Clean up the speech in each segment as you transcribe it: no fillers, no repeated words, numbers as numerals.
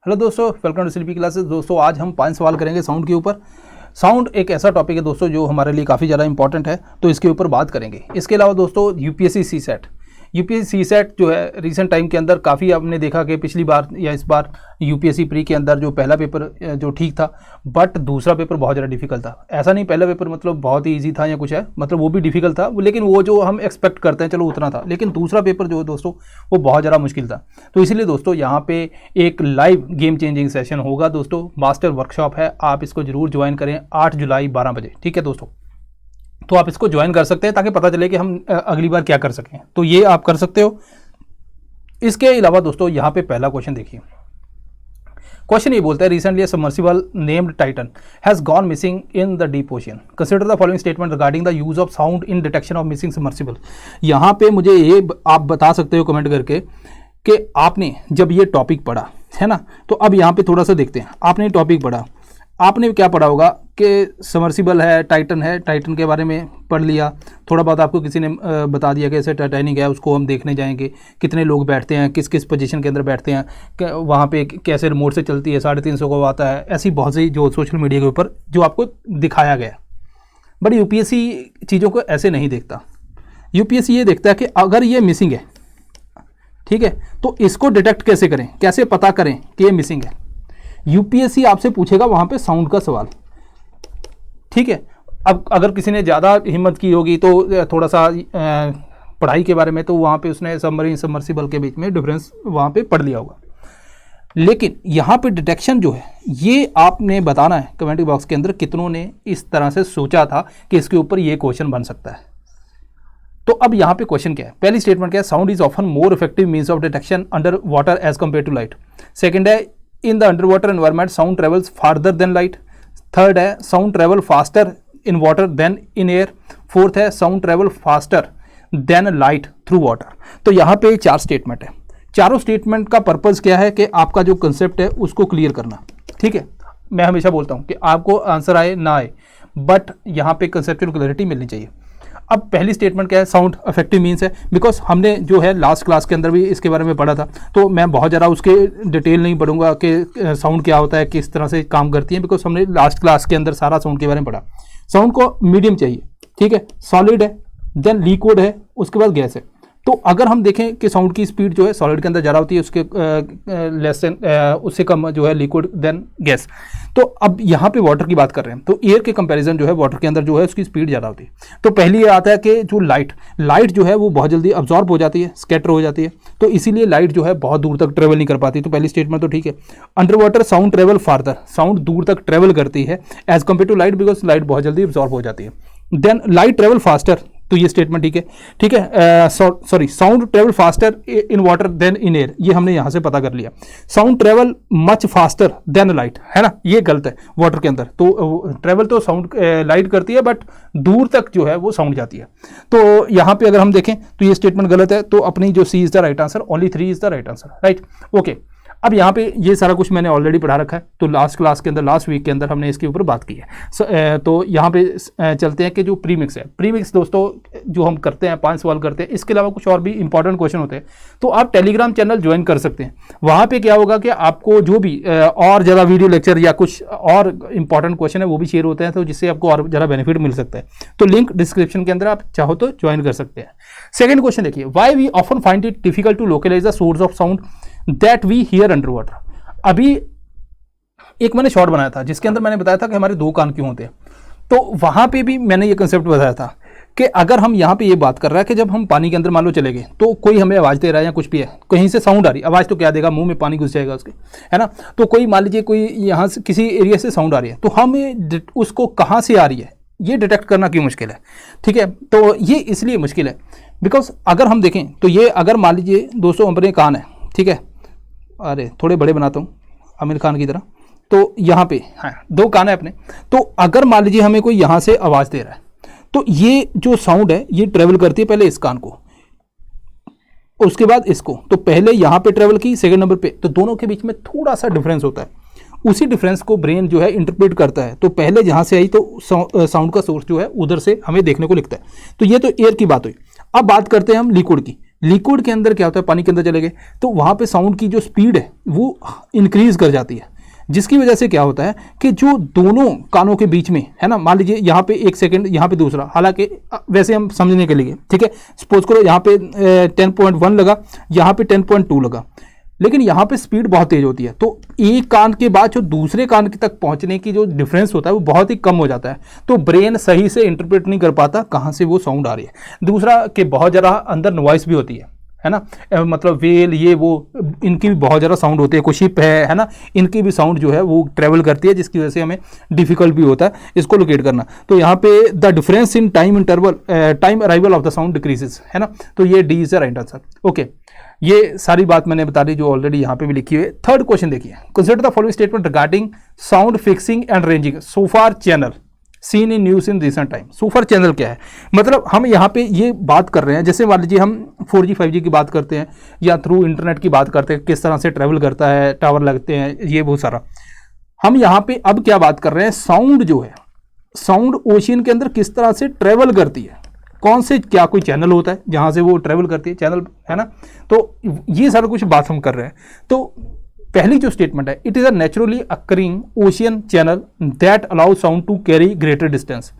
Hello दोस्तों, welcome to sleepy classes. दोस्तों आज हम 5 सवाल करेंगे साउंड के ऊपर। साउंड एक ऐसा टॉपिक है दोस्तों जो हमारे लिए काफ़ी ज़्यादा इंपॉर्टेंट है, तो इसके ऊपर बात करेंगे। इसके अलावा दोस्तों यूपीएससी सी सेट जो है रिसेंट टाइम के अंदर काफ़ी आपने देखा कि पिछली बार या इस बार यूपीएससी प्री के अंदर जो पहला पेपर जो ठीक था, बट दूसरा पेपर बहुत ज़्यादा डिफिकल्ट था। ऐसा नहीं पहला पेपर मतलब बहुत ही ईजी था या कुछ है, मतलब वो भी डिफिकल्ट था, लेकिन वो जो हम एक्सपेक्ट करते हैं चलो उतना था। लेकिन दूसरा पेपर जो है दोस्तों वो बहुत ज़्यादा मुश्किल था। तो इसीलिए दोस्तों यहाँ पे एक लाइव गेम चेंजिंग सेशन होगा दोस्तों, मास्टर वर्कशॉप है। आप इसको जरूर ज्वाइन करें 8 जुलाई 12 बजे, ठीक है दोस्तों। तो आप इसको ज्वाइन कर सकते हैं ताकि पता चले कि हम अगली बार क्या कर सकें, तो ये आप कर सकते हो। इसके अलावा दोस्तों यहाँ पे पहला क्वेश्चन देखिए। क्वेश्चन ये बोलता है, recently submersible named Titan has gone missing in the deep ocean, consider the following statement regarding the use of sound in detection of missing submersible. यहाँ पे मुझे ये आप बता सकते हो कमेंट करके कि आपने जब ये टॉपिक पढ़ा है ना, तो अब यहाँ पे थोड़ा सा देखते हैं। आपने टॉपिक पढ़ा, आपने क्या पढ़ा होगा कि सबमर्सिबल है, टाइटन के बारे में पढ़ लिया। थोड़ा बहुत आपको किसी ने बता दिया कि ऐसे टाइटैनिक है, उसको हम देखने जाएंगे, कितने लोग बैठते हैं, किस किस पोजीशन के अंदर बैठते हैं, वहाँ पे कैसे रिमोट से चलती है, 350 को आता है। ऐसी बहुत सी जो सोशल मीडिया के ऊपर जो आपको दिखाया गया। बट यूपीएससी चीज़ों को ऐसे नहीं देखता। यूपीएससी ये देखता है कि अगर ये मिसिंग है, ठीक है, तो इसको डिटेक्ट कैसे करें, कैसे पता करें कि ये मिसिंग है। यूपीएससी आपसे पूछेगा वहां पे साउंड का सवाल, ठीक है। अब अगर किसी ने ज़्यादा हिम्मत की होगी तो थोड़ा सा पढ़ाई के बारे में, तो वहाँ पे उसने सबमरीन सबमर्सिबल के बीच में डिफरेंस वहाँ पे पढ़ लिया होगा। लेकिन यहाँ पे डिटेक्शन जो है ये आपने बताना है कमेंट बॉक्स के अंदर, कितनों ने इस तरह से सोचा था कि इसके ऊपर ये क्वेश्चन बन सकता है। तो अब यहाँ पे क्वेश्चन क्या है, पहली स्टेटमेंट क्या है, sound is often more effective means of detection under water as compared to light. Second है, in the underwater environment sound travels farther than light। Third है, sound travel faster in water than in air। Fourth है, sound travel faster than light through water। तो यहाँ पे 4 statement है। चारों statement का purpose क्या है कि आपका जो कंसेप्ट है उसको क्लियर करना, ठीक है। मैं हमेशा बोलता हूँ कि आपको आंसर आए ना आए, बट यहाँ पे कंसेप्चुअल क्लैरिटी मिलनी चाहिए। अब पहली स्टेटमेंट क्या है, साउंड इफेक्टिव मीन्स है, बिकॉज हमने जो है लास्ट क्लास के अंदर भी इसके बारे में पढ़ा था, तो मैं बहुत ज़्यादा उसके डिटेल नहीं पढ़ूंगा कि साउंड क्या होता है, किस तरह से काम करती है, बिकॉज हमने लास्ट क्लास के अंदर सारा साउंड के बारे में पढ़ा। साउंड को मीडियम चाहिए, ठीक है, सॉलिड है, देन लिक्विड है, उसके बाद गैस है। तो अगर हम देखें कि साउंड की स्पीड जो है सॉलिड के अंदर ज़्यादा होती है, उसके लेस देन उससे कम जो है लिक्विड देन गैस। तो अब यहाँ पे वाटर की बात कर रहे हैं, तो एयर के कंपैरिजन जो है वाटर के अंदर जो है उसकी स्पीड ज़्यादा होती है। तो पहली ये आता है कि जो लाइट जो है वो बहुत जल्दी अब्जॉर्ब हो जाती है, स्कैटर हो जाती है, तो इसीलिए लाइट जो है बहुत दूर तक ट्रेवल नहीं कर पाती। तो पहली स्टेटमेंट तो ठीक है। Under water sound travel farther, sound दूर तक ट्रेवल करती है as compared to light, because light बहुत जल्दी अब्जॉर्ब हो जाती है। देन लाइट ट्रेवल फास्टर, तो ये स्टेटमेंट ठीक है, ठीक है। Sorry, sound travel faster in water than in air, ये हमने यहां से पता कर लिया। Sound travel much faster than light, है ना, ये गलत है वाटर के अंदर। तो ट्रेवल तो साउंड लाइट करती है, बट दूर तक जो है वो साउंड जाती है। तो यहां पे अगर हम देखें तो ये स्टेटमेंट गलत है, तो अपनी जो C is the right answer, only 3 is the right answer, right, okay. अब यहाँ पे ये सारा कुछ मैंने ऑलरेडी पढ़ा रखा है, तो लास्ट क्लास के अंदर, लास्ट वीक के अंदर हमने इसके ऊपर बात की है। तो यहाँ पे चलते हैं कि जो प्रीमिक्स है, प्रीमिक्स दोस्तों जो हम करते हैं 5 सवाल करते हैं, इसके अलावा कुछ और भी इंपॉर्टेंट क्वेश्चन होते हैं, तो आप टेलीग्राम चैनल ज्वाइन कर सकते हैं। वहाँ पे क्या होगा कि आपको जो भी और ज़्यादा वीडियो लेक्चर या कुछ और इंपॉर्टेंट क्वेश्चन है वो भी शेयर होते हैं, तो जिससे आपको और ज़्यादा बेनिफिट मिल सकता है। तो लिंक डिस्क्रिप्शन के अंदर आप चाहो तो ज्वाइन कर सकते हैं। सेकेंड क्वेश्चन देखिए, why we often find it difficult to localise the source of sound that we hear under water. अभी एक मैंने शॉर्ट बनाया था जिसके अंदर मैंने बताया था कि हमारे 2 कान क्यों होते हैं, तो वहां पे भी मैंने ये कंसेप्ट बताया था कि अगर हम यहाँ पे ये बात कर रहा है कि जब हम पानी के अंदर मान लो चले गए, तो कोई हमें आवाज़ दे रहा है या कुछ भी है, कहीं से साउंड आ रही है, आवाज़ तो क्या देगा, मुंह में पानी घुस जाएगा उसके, है ना। तो कोई मान लीजिए कोई यहाँ से किसी एरिया से साउंड आ रही है, तो हमें उसको कहाँ से आ रही है ये डिटेक्ट करना क्यों मुश्किल है, ठीक है। तो ये इसलिए मुश्किल है बिकॉज अगर हम देखें तो ये अगर मान लीजिए दोस्तों अपने कान है, ठीक है, अरे थोड़े बड़े बनाता हूँ आमिर खान की तरह, तो यहाँ पे हाँ 2 कान है अपने, तो अगर मान लीजिए हमें कोई यहाँ से आवाज़ दे रहा है, तो ये जो साउंड है ये ट्रेवल करती है पहले इस कान को, उसके बाद इसको, तो पहले यहाँ पे ट्रेवल की, सेकंड नंबर पे, तो दोनों के बीच में थोड़ा सा डिफरेंस होता है, उसी डिफरेंस को ब्रेन जो है इंटरप्रेट करता है। तो पहले जहाँ से आई तो साउंड का सोर्स जो है उधर से हमें देखने को लिखता है। तो ये तो एयर की बात हुई। अब बात करते हैं हम लिक्विड की। लिक्विड के अंदर क्या होता है, पानी के अंदर चले गए तो वहाँ पे साउंड की जो स्पीड है वो इंक्रीज कर जाती है, जिसकी वजह से क्या होता है कि जो दोनों कानों के बीच में है ना, मान लीजिए यहाँ पे 1 सेकंड, यहाँ पे दूसरा, हालांकि वैसे हम समझने के लिए, ठीक है, सपोज करो यहाँ पे 10.1 लगा, यहाँ पे 10.2 लगा, लेकिन यहाँ पे स्पीड बहुत तेज होती है, तो एक कान के बाद जो दूसरे कान तक पहुँचने की जो डिफरेंस होता है वो बहुत ही कम हो जाता है, तो ब्रेन सही से इंटरप्रेट नहीं कर पाता कहाँ से वो साउंड आ रही है। दूसरा कि बहुत ज़्यादा अंदर नॉइस भी होती है ना, मतलब वेल ये वो, इनकी भी बहुत ज़्यादा साउंड होती है, कोई शिप है ना, इनकी भी साउंड जो है वो ट्रेवल करती है, जिसकी वजह से हमें डिफिकल्ट भी होता है इसको लोकेट करना। तो यहाँ पे the difference in time interval, time arrival of the sound decreases, है ना, तो ये D is the right answer. Okay, ये सारी बात मैंने बता दी जो ऑलरेडी यहाँ पे भी लिखी हुई है। थर्ड क्वेश्चन देखिए, consider the following statement regarding sound fixing and ranging so far channel seen in news in recent time. So far channel क्या है, मतलब हम यहाँ पे ये बात कर रहे हैं, जैसे मान लीजिए हम 4G 5G की बात करते हैं या थ्रू इंटरनेट की बात करते हैं, किस तरह से ट्रैवल करता है, टावर लगते हैं, ये बहुत सारा। हम यहाँ पे अब क्या बात कर रहे हैं, साउंड जो है, साउंड ओशियन के अंदर किस तरह से ट्रैवल करती है, कौन से, क्या कोई चैनल होता है जहाँ से वो ट्रैवल करती है, चैनल है ना, तो ये सारा कुछ बात हम कर रहे हैं। तो पहली जो स्टेटमेंट है, it is a naturally occurring ocean channel that allow sound to carry greater distance.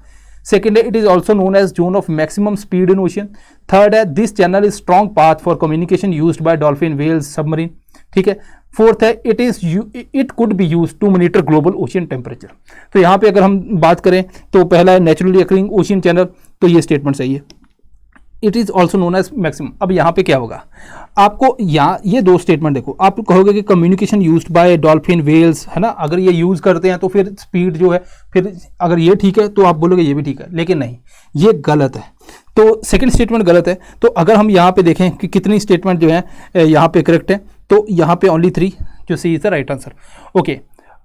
Second है, it is also known as zone of maximum speed in ocean. Third है, this channel is strong path for communication used by dolphin, whales, submarine, ठीक है। Fourth है, it could be use to monitor global ocean temperature. तो यहाँ पे अगर हम बात करें तो पहला है नेचुरली अकरिंग ओशियन चैनल, तो ये स्टेटमेंट सही है। It is also known as maximum. अब यहाँ पे क्या होगा, आपको यहाँ ये दो स्टेटमेंट देखो, आप कहोगे कि communication used by dolphin, whales, है ना, अगर ये यूज करते हैं तो फिर स्पीड जो है, फिर अगर ये ठीक है तो आप बोलोगे ये भी ठीक है, लेकिन नहीं, ये गलत है। तो सेकंड स्टेटमेंट गलत है। तो अगर हम यहाँ पे देखें कि कितनी स्टेटमेंट जो है यहाँ पे करेक्ट है, तो यहाँ पे ओनली 3, जो C is the right answer. Okay,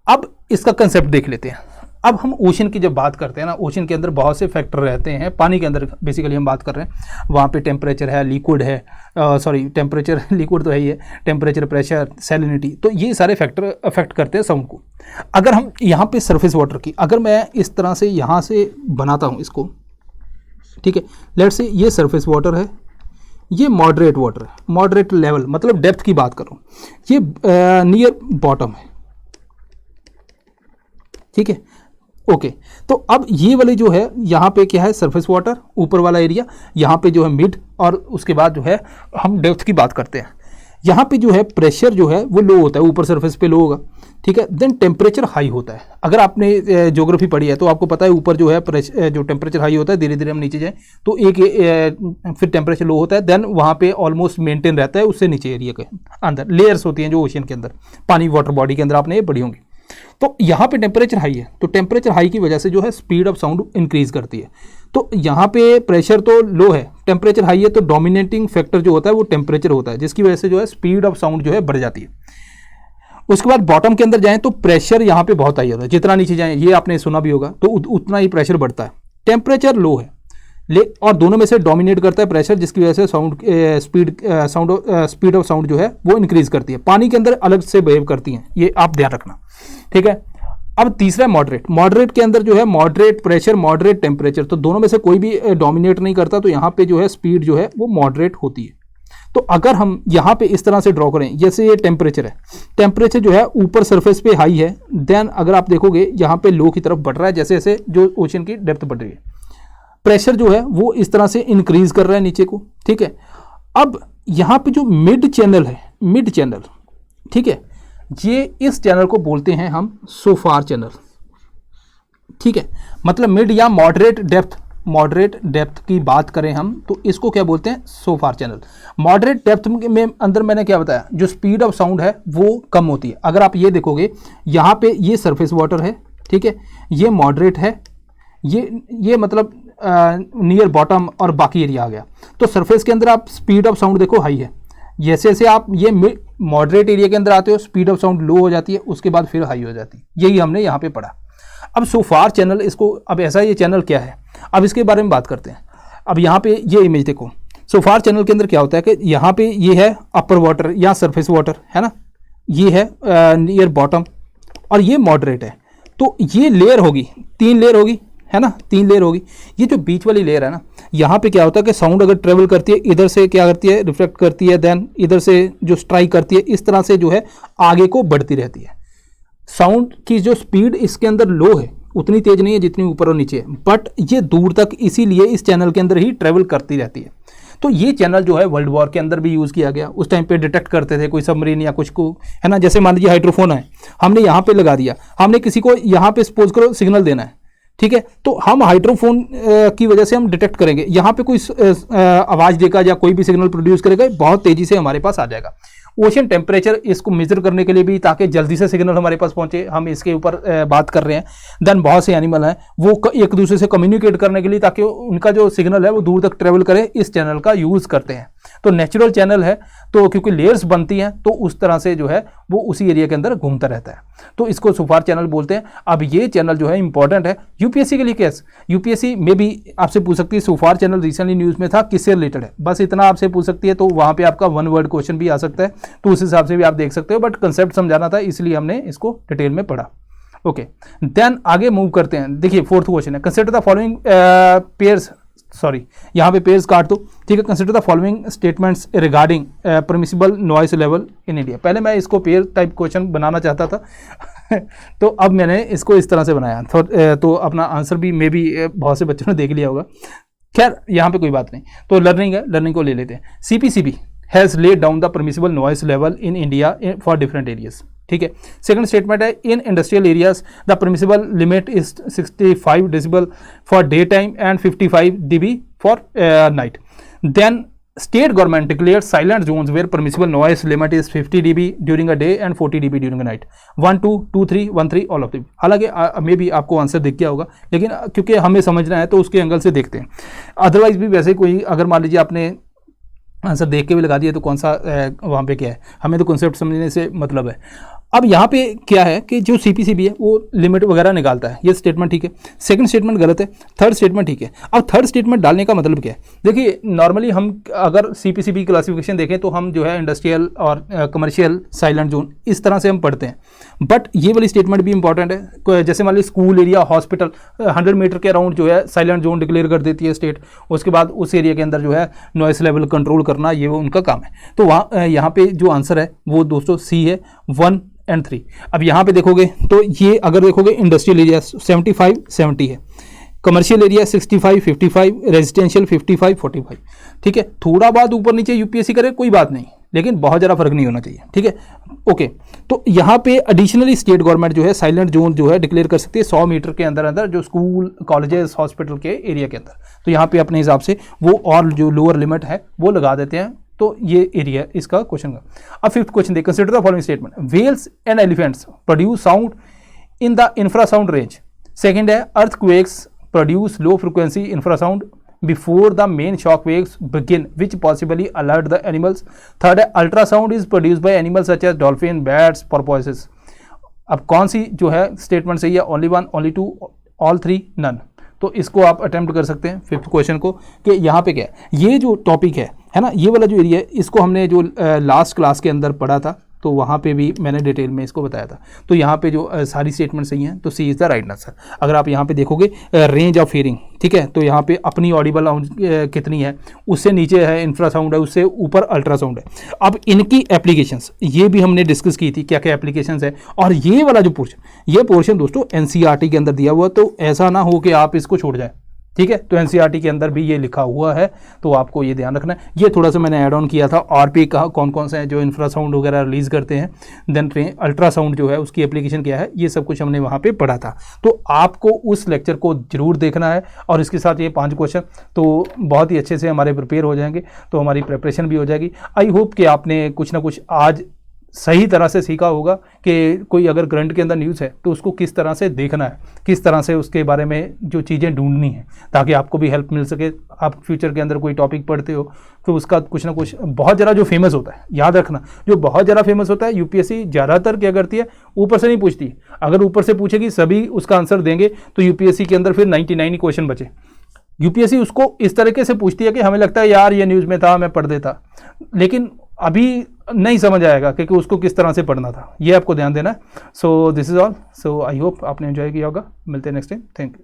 अब इसका कंसेप्ट देख लेते हैं। अब हम ओशन की जब बात करते हैं ना, ओशन के अंदर बहुत से फैक्टर रहते हैं, पानी के अंदर बेसिकली हम बात कर रहे हैं, वहाँ पे टेम्परेचर है, लिक्विड है, सॉरी टेम्परेचर, लिक्विड तो है ही है, टेम्परेचर, प्रेशर, सैलिनिटी, तो ये सारे फैक्टर अफेक्ट करते हैं साउंड को। अगर हम यहाँ पे सरफेस वाटर की, अगर मैं इस तरह से यहाँ से बनाता हूँ इसको, ठीक है, लेट्स से ये सरफेस वाटर है, ये मॉडरेट वाटर है, मॉडरेट लेवल मतलब डेप्थ की बात करूँ, ये नियर बॉटम है, ठीक है। ओके, तो अब ये वाले जो है यहाँ पे क्या है, सरफेस वाटर, ऊपर वाला एरिया, यहाँ पे जो है मिड, और उसके बाद जो है हम डेप्थ की बात करते हैं। यहाँ पे जो है प्रेशर जो है वो लो होता है, ऊपर सरफेस पे लो होगा, ठीक है। देन टेम्परेचर हाई होता है। अगर आपने ज्योग्राफी पढ़ी है तो आपको पता है ऊपर जो है प्रेशर, जो टेम्परेचर हाई होता है, धीरे धीरे हम नीचे जाएं तो फिर टेम्परेचर लो होता है, देन वहाँ पे ऑलमोस्ट मेंटेन रहता है, उससे नीचे एरिया के अंदर लेयर्स होती हैं जो ओशियन के अंदर, पानी वाटर बॉडी के अंदर आपने ये पढ़ी होंगी। तो यहाँ पे टेम्परेचर हाई है, तो टेम्परेचर हाई की वजह से जो है स्पीड ऑफ साउंड इंक्रीज करती है। तो यहाँ पे प्रेशर तो लो है, टेम्परेचर हाई है, तो डोमिनेटिंग फैक्टर जो होता है वो टेम्परेचर होता है, जिसकी वजह से जो है स्पीड ऑफ साउंड जो है बढ़ जाती है। उसके बाद बॉटम के अंदर जाएं तो प्रेशर यहाँ पे बहुत हाई होता है, जितना नीचे जाएं, ये आपने सुना भी होगा, तो उतना ही प्रेशर बढ़ता है। टेम्परेचर लो है, और दोनों में से डोमिनेट करता है प्रेशर, जिसकी वजह से साउंड स्पीड ऑफ साउंड जो है वो इंक्रीज करती है। पानी के अंदर अलग से बिहेव करती हैं, ये आप ध्यान रखना, ठीक है। अब तीसरा है मॉडरेट। मॉडरेट के अंदर जो है मॉडरेट प्रेशर, मॉडरेट टेम्परेचर, तो दोनों में से कोई भी डोमिनेट नहीं करता, तो यहाँ पे जो है स्पीड जो है वो मॉडरेट होती है। तो अगर हम यहाँ पे इस तरह से ड्रॉ करें, जैसे ये टेम्परेचर है, टेम्परेचर जो है ऊपर सरफेस पे हाई है, देन अगर आप देखोगे यहाँ पे लो की तरफ बढ़ रहा है, जैसे जैसे जो ओशन की डेप्थ बढ़ रही है। प्रेशर जो है वो इस तरह से इंक्रीज कर रहा है नीचे को, ठीक है। अब यहाँ पे जो मिड चैनल है, मिड चैनल, ठीक है, ये इस चैनल को बोलते हैं हम सोफार चैनल, ठीक है। मतलब मिड या मॉडरेट डेप्थ की बात करें हम तो इसको क्या बोलते हैं, सोफार चैनल। मॉडरेट डेप्थ में अंदर मैंने क्या बताया, जो स्पीड ऑफ साउंड है वो कम होती है। अगर आप ये देखोगे यहाँ पे ये सरफेस वाटर है, ठीक है, ये मॉडरेट है, ये मतलब नियर बॉटम और बाकी एरिया आ गया। तो सरफेस के अंदर आप स्पीड ऑफ साउंड देखो हाई है, जैसे जैसे आप ये मॉडरेट एरिया के अंदर आते हो स्पीड ऑफ साउंड लो हो जाती है, उसके बाद फिर हाई हो जाती है। यही हमने यहाँ पे पढ़ा। अब सोफार चैनल, इसको अब ऐसा ये चैनल क्या है, अब इसके बारे में बात करते हैं। अब यहाँ पे ये इमेज देखो, सोफार चैनल के अंदर क्या होता है कि यहाँ पे ये है अपर वाटर या सरफेस वाटर, है ना, ये है नियर बॉटम, और ये मॉडरेट है। तो ये लेयर होगी, 3 लेयर होगी, है ना, 3 लेयर होगी। ये जो बीच वाली लेयर है ना, यहाँ पे क्या होता है कि साउंड अगर ट्रेवल करती है इधर से क्या करती है, रिफ्लेक्ट करती है, देन इधर से जो स्ट्राइक करती है, इस तरह से जो है आगे को बढ़ती रहती है। साउंड की जो स्पीड इसके अंदर लो है, उतनी तेज नहीं है जितनी ऊपर और नीचे है, बट ये दूर तक इसीलिए इस चैनल के अंदर ही ट्रेवल करती रहती है। तो ये चैनल जो है वर्ल्ड वॉर के अंदर भी यूज़ किया गया। उस टाइम पे डिटेक्ट करते थे कोई सबमरीन या कुछ को, है ना। जैसे मान लीजिए हाइड्रोफोन है, हमने यहाँ पे लगा दिया, हमने किसी को यहाँ पे सपोज करो सिग्नल देना है, ठीक है, तो हम हाइड्रोफोन की वजह से हम डिटेक्ट करेंगे, यहाँ पे कोई आवाज़ देगा या कोई भी सिग्नल प्रोड्यूस करेगा, बहुत तेज़ी से हमारे पास आ जाएगा। ओशन टेम्परेचर इसको मेजर करने के लिए भी, ताकि जल्दी से सिग्नल हमारे पास पहुंचे, हम इसके ऊपर बात कर रहे हैं। देन बहुत से एनिमल हैं वो एक दूसरे से कम्युनिकेट करने के लिए, ताकि उनका जो सिग्नल है वो दूर तक ट्रेवल करे, इस चैनल का यूज़ करते हैं। तो नेचुरल चैनल है, तो क्योंकि लेयर्स बनती हैं तो उस तरह से जो है वो उसी एरिया के अंदर घूमता रहता है, तो इसको सुफार चैनल बोलते हैं। अब ये चैनल जो है इंपॉर्टेंट है यूपीएससी के लिए। केस यूपीएससी में भी आपसे पूछ सकती है सुफार चैनल रिसेंटली न्यूज़ में था, किससे रिलेटेड है, बस इतना आपसे पूछ सकती है। तो वहाँ पे आपका 1 वर्ड क्वेश्चन भी आ सकता है, तो उस हिसाब से भी आप देख सकते हो, बट कंसेप्ट समझाना था इसलिए हमने इसको डिटेल में पढ़ा। ओके, देन आगे मूव करते हैं। देखिए 4th क्वेश्चन है, consider the following pairs, sorry यहाँ पे पेयर्स काट दो, ठीक है। Consider the following statements regarding permissible noise level in India. पहले मैं इसको पेयर टाइप क्वेश्चन बनाना चाहता था तो अब मैंने इसको इस तरह से बनाया, तो अपना आंसर भी मे बी बहुत से बच्चों ने देख लिया होगा। खैर यहाँ पे कोई बात नहीं, तो लर्निंग है, लर्निंग को ले लेते हैं। CPCB has laid down the permissible noise level in India for different areas, ठीक है। सेकंड स्टेटमेंट है, in industrial areas the permissible limit is 65 decibel for day time and 55 dB for night. Then state government declare silent zones where permissible noise limit is 50 dB during a day and 40 dB during a night. 1 2 2 3 1 3 all of them. हालांकि मे भी आपको answer दिख गया होगा, लेकिन क्योंकि हमें समझना है तो उसके एंगल से देखते हैं। अदरवाइज भी वैसे कोई अगर मान लीजिए आपने आंसर देख के भी लगा दिया तो कौन सा वहाँ पे क्या है, हमें तो कॉन्सेप्ट समझने से मतलब है। अब यहाँ पे क्या है कि जो CPCB है वो लिमिट वगैरह निकालता है, ये स्टेटमेंट ठीक है। सेकंड स्टेटमेंट गलत है, थर्ड स्टेटमेंट ठीक है। अब थर्ड स्टेटमेंट डालने का मतलब क्या है, देखिए नॉर्मली हम अगर CPCB क्लासिफिकेशन देखें तो हम जो है इंडस्ट्रियल और कमर्शियल साइलेंट जोन इस तरह से हम पढ़ते हैं, बट ये वाली स्टेटमेंट भी इंपॉर्टेंट है। जैसे मान लीजिए स्कूल एरिया, हॉस्पिटल 100 मीटर के अराउंड जो है साइलेंट जोन डिक्लेयर कर देती है स्टेट, उसके बाद उस एरिया के अंदर जो है नॉइस लेवल कंट्रोल करना ये वो उनका काम है। तो वहाँ यहाँ पे जो आंसर है वो दोस्तों C है, 1 और 3। अब यहाँ पे देखोगे तो ये अगर देखोगे इंडस्ट्रियल एरिया 75 70 है, कमर्शियल एरिया 65 55, रेजिडेंशियल 55 45, ठीक है। थोड़ा बहुत ऊपर नीचे यूपीएससी करे कोई बात नहीं, लेकिन बहुत ज़्यादा फर्क नहीं होना चाहिए, ठीक है। ओके, तो यहाँ पे एडिशनली स्टेट गवर्नमेंट जो है साइलेंट जोन जो है डिक्लेयर कर सकती है 100 मीटर के अंदर अंदर, जो स्कूल कॉलेजेस हॉस्पिटल के एरिया के अंदर। तो यहाँ पे अपने हिसाब से वो और जो लोअर लिमिट है वो लगा देते हैं। तो ये एरिया इसका क्वेश्चन का। अब 5th क्वेश्चन देख, consider the following statement, whales and elephants produce sound in the infrasound range. Second है, earthquakes produce low frequency infrasound before the main shock waves begin which possibly alert the animals. Third है, ultrasound is produce by animals such as dolphin, bats, porpoises. अब कौन सी जो है statement सही है, only 1, only 2, all 3, none. तो इसको आप अटेम्प्ट कर सकते हैं 5th क्वेश्चन को, कि यहाँ पे क्या है, ये जो टॉपिक है ना, ये वाला जो एरिया है इसको हमने जो लास्ट क्लास के अंदर पढ़ा था तो वहाँ पे भी मैंने डिटेल में इसको बताया था। तो यहाँ पे जो सारी स्टेटमेंट सही हैं तो C is the right answer. अगर आप यहाँ पे देखोगे रेंज ऑफ हियरिंग, ठीक है, तो यहाँ पे अपनी ऑडिबल कितनी है, उससे नीचे है इंफ्रासाउंड है, उससे ऊपर अल्ट्रासाउंड है। अब इनकी एप्लीकेशंस ये भी हमने डिस्कस की थी, क्या क्या एप्लीकेशंस है। और ये वाला जो पोर्शन, ये पोर्शन दोस्तों NCERT के अंदर दिया हुआ, तो ऐसा ना हो कि आप इसको छोड़ जाएं, ठीक है। तो NCERT के अंदर भी ये लिखा हुआ है, तो आपको ये ध्यान रखना है। ये थोड़ा सा मैंने ऐड ऑन किया था, RP का कौन कौन से हैं जो इंफ्रासाउंड वगैरह रिलीज़ करते हैं, देन अल्ट्रासाउंड जो है उसकी एप्लीकेशन क्या है, ये सब कुछ हमने वहाँ पे पढ़ा था। तो आपको उस लेक्चर को जरूर देखना है, और इसके साथ ये 5 क्वेश्चन तो बहुत ही अच्छे से हमारे प्रिपेयर हो जाएंगे, तो हमारी प्रिपरेशन भी हो जाएगी। आई होप कि आपने कुछ ना कुछ आज सही तरह से सीखा होगा कि कोई अगर करंट के अंदर न्यूज़ है तो उसको किस तरह से देखना है, किस तरह से उसके बारे में जो चीज़ें ढूंढनी है, ताकि आपको भी हेल्प मिल सके। आप फ्यूचर के अंदर कोई टॉपिक पढ़ते हो तो उसका कुछ ना कुछ, बहुत ज़्यादा जो फेमस होता है, याद रखना, जो बहुत ज़्यादा फेमस होता है यूपीएससी ज़्यादातर क्या करती है, ऊपर से नहीं पूछती। अगर ऊपर से पूछेगी सभी उसका आंसर देंगे तो यूपीएससी के अंदर फिर 99 क्वेश्चन बचे। यूपीएससी उसको इस तरीके से पूछती है कि हमें लगता है यार ये न्यूज़ में था, मैं पढ़ देता, लेकिन अभी नहीं समझ आएगा क्योंकि उसको किस तरह से पढ़ना था, ये आपको ध्यान देना है। So this is all. So I hope आपने एंजॉय किया होगा। मिलते हैं नेक्स्ट टाइम। Thank you.